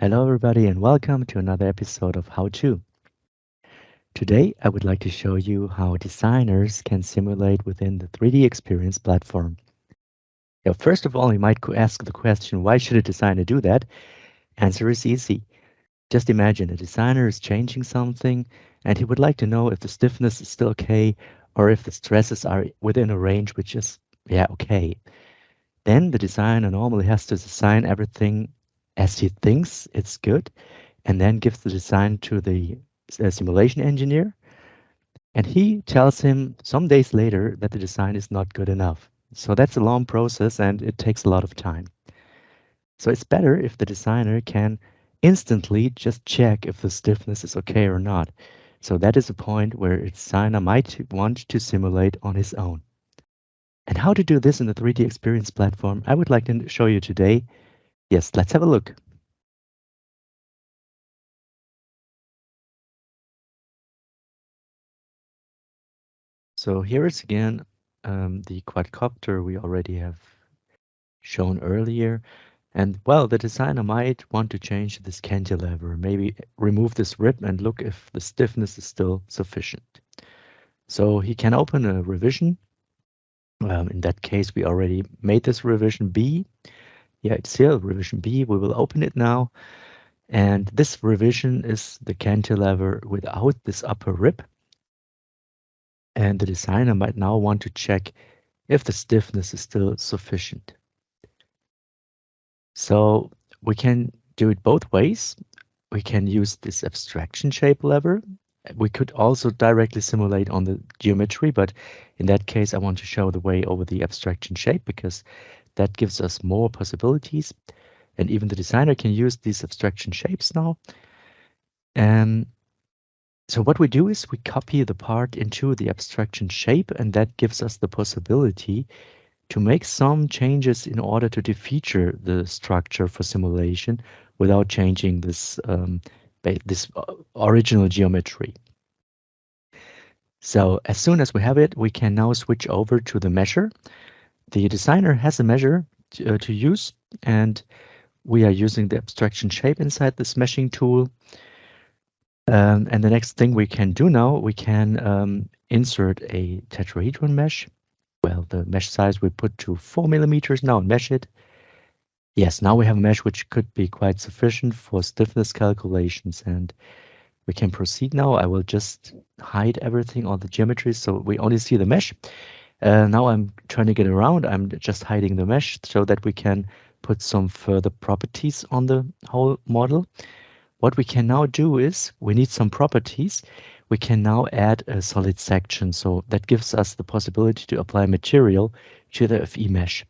Hello, everybody, and welcome to another episode of How To. Today, I would like to show you how designers can simulate within the 3D Experience platform. First of all, you might ask the question, why should a designer do that? Answer is easy. Just imagine a designer is changing something and he would like to know if the stiffness is still okay or if the stresses are within a range which is, okay. Then the designer normally has to design everything as he thinks it's good and then gives the design to the simulation engineer. And he tells him some days later that the design is not good enough. So that's a long process and it takes a lot of time. So it's better if the designer can instantly just check if the stiffness is okay or not. So that is a point where a designer might want to simulate on his own. And how to do this in the 3D Experience platform, I would like to show you today. Yes, let's have a look. So here is again the quadcopter we already have shown earlier. And well, the designer might want to change this cantilever, maybe remove this rib and look if the stiffness is still sufficient. So he can open a revision. In that case, we already made this revision B. Yeah, it's here, revision B. We will open it now. And this revision is the cantilever without this upper rib. And the designer might now want to check if the stiffness is still sufficient. So we can do it both ways. We can use this abstraction shape lever. We could also directly simulate on the geometry, but in that case, I want to show the way over the abstraction shape because that gives us more possibilities. And even the designer can use these abstraction shapes now. And so what we do is we copy the part into the abstraction shape, and that gives us the possibility to make some changes in order to defeature the structure for simulation without changing this original geometry. So as soon as we have it, we can now switch over to the measure. The designer has a measure to use, and we are using the abstraction shape inside this meshing tool. And the next thing we can do now, we can insert a tetrahedron mesh. Well, the mesh size we put to 4 millimeters now and mesh it. Yes, now we have a mesh which could be quite sufficient for stiffness calculations, and we can proceed now. I will just hide everything, all the geometry, so we only see the mesh. Now I'm turning it around. I'm just hiding the mesh so that we can put some further properties on the whole model. What we can now do is we need some properties. We can now add a solid section. So that gives us the possibility to apply material to the FE mesh.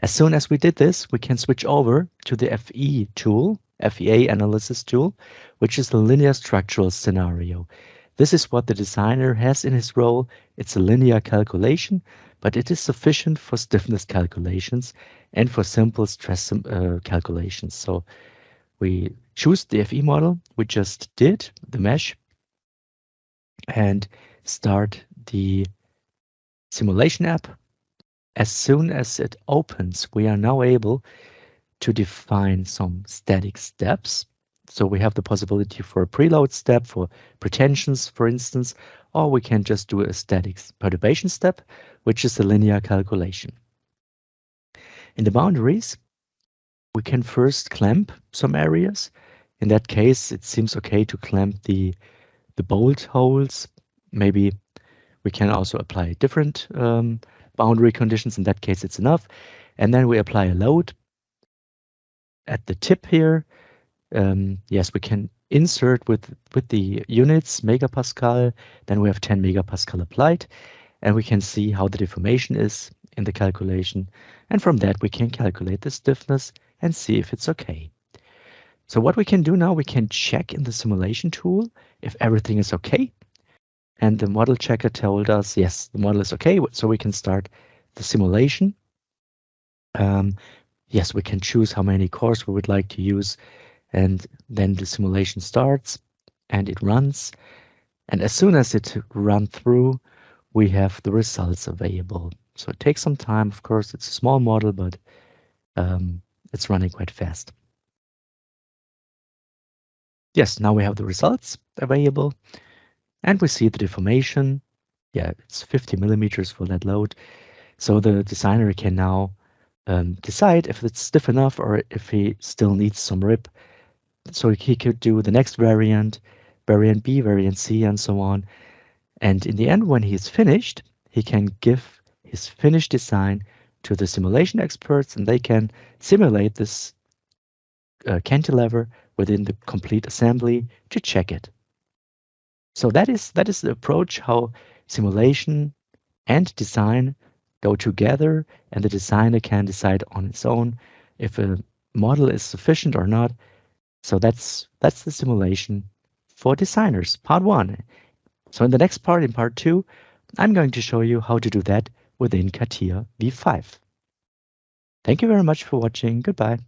As soon as we did this, we can switch over to the FE tool, FEA analysis tool, which is the linear structural scenario. This is what the designer has in his role. It's a linear calculation, but it is sufficient for stiffness calculations and for simple stress calculations. So we choose the FE model we just did, the mesh, and start the simulation app. As soon as it opens, we are now able to define some static steps. So we have the possibility for a preload step for pretensions, for instance, or we can just do a static perturbation step, which is a linear calculation. In the boundaries, we can first clamp some areas. In that case, it seems okay to clamp the bolt holes. Maybe we can also apply different boundary conditions. In that case, it's enough. And then we apply a load at the tip here. Yes, we can insert with the units, megapascal. Then we have 10 megapascal applied. And we can see how the deformation is in the calculation. And from that, we can calculate the stiffness and see if it's okay. So what we can do now, we can check in the simulation tool if everything is okay. And the model checker told us, yes, the model is okay. So we can start the simulation. Yes, we can choose how many cores we would like to use. And then the simulation starts and it runs. And as soon as it runs through, we have the results available. So it takes some time. Of course, it's a small model, but it's running quite fast. Yes, now we have the results available and we see the deformation. Yeah, it's 50 millimeters for that load. So the designer can now decide if it's stiff enough or if he still needs some rip. So he could do the next variant, variant B, variant C, and so on. And in the end, when he's finished, he can give his finished design to the simulation experts and they can simulate this cantilever within the complete assembly to check it. So that is the approach how simulation and design go together, and the designer can decide on its own if a model is sufficient or not. So that's the simulation for designers, part one. So in the next part, in part two, I'm going to show you how to do that within CATIA V5. Thank you very much for watching. Goodbye.